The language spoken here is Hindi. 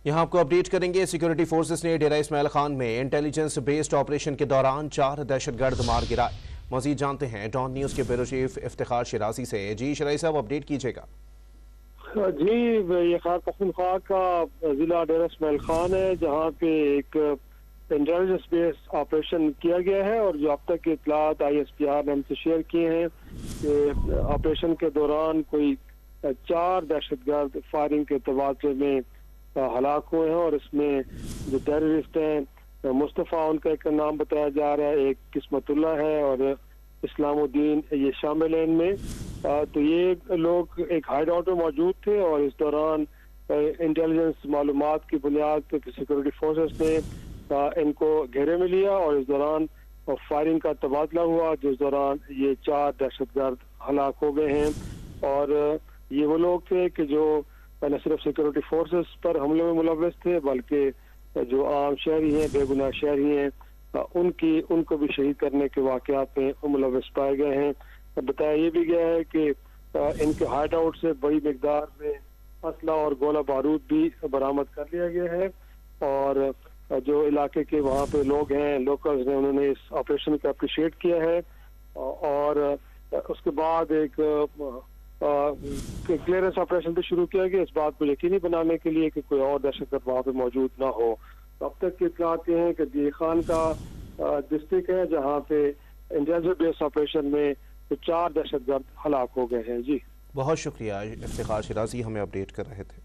यहाँ आपको अपडेट करेंगे। सिक्योरिटी फोर्सेस ने डेरा इस्माइल खान में इंटेलिजेंस बेस्ड ऑपरेशन के दौरान 4 दहशतगर्द मार गिराए। मजीद जानते हैं डॉन न्यूज़ के ब्यूरो चीफ इफ्तिखार शिराजी से। जी शिराजी साहब, अपडेट कीजिएगा। जी, ये खैबर पख्तूनख्वा का जिला डेरा इस्माइल खान है, जहाँ पे एक इंटेलिजेंस बेस्ड ऑपरेशन किया गया है और जो अब तक के इतलात ISPR ने हमसे शेयर किए हैं कि ऑपरेशन के दौरान कोई 4 दहशतगर्द फायरिंग के तबादले में हलाक हुए हैं और इसमें जो टेररिस्ट हैं मुस्तफ़ा, उनका एक नाम बताया जा रहा है, एक किस्मतुल्ला है और इस्लामुद्दीन, ये शामिल हैं इनमें। तो ये लोग एक हाइड आउट में मौजूद थे और इस दौरान इंटेलिजेंस मालूमात की बुनियाद पर सिक्योरिटी फोर्सेस ने इनको घेरे में लिया और इस दौरान फायरिंग का तबादला हुआ, जिस दौरान ये 4 दहशतगर्द हलाक हो गए हैं। और ये वो लोग थे कि जो न सिर्फ सिक्योरिटी फोर्सेस पर हमले में मुलव्वस थे, बल्कि जो आम शहरी हैं, बेगुनाह शहरी हैं, उनको भी शहीद करने के वाकयात में मुलव्वस पाए गए हैं। बताया ये भी गया है कि इनके हाइड आउट से बड़ी मिकदार में असला और गोला बारूद भी बरामद कर लिया गया है और जो इलाके के वहाँ पे लोग हैं, लोकल्स ने, उन्होंने इस ऑपरेशन को अप्रिशिएट किया है और उसके बाद एक क्लियरेंस ऑपरेशन भी शुरू किया गया इस बात को यकीनी बनाने के लिए कि कोई और दहशतगर्द वहाँ पे मौजूद ना हो। तो अब तक की इत्तलात ये हैं कि डी खान का डिस्ट्रिक्ट है जहाँ पे इंटेलिजेंस बेस्ड ऑपरेशन में 4 दहशतगर्द हलाक हो गए हैं। जी, बहुत शुक्रिया इफ्तिखार शिराजी, हमें अपडेट कर रहे थे।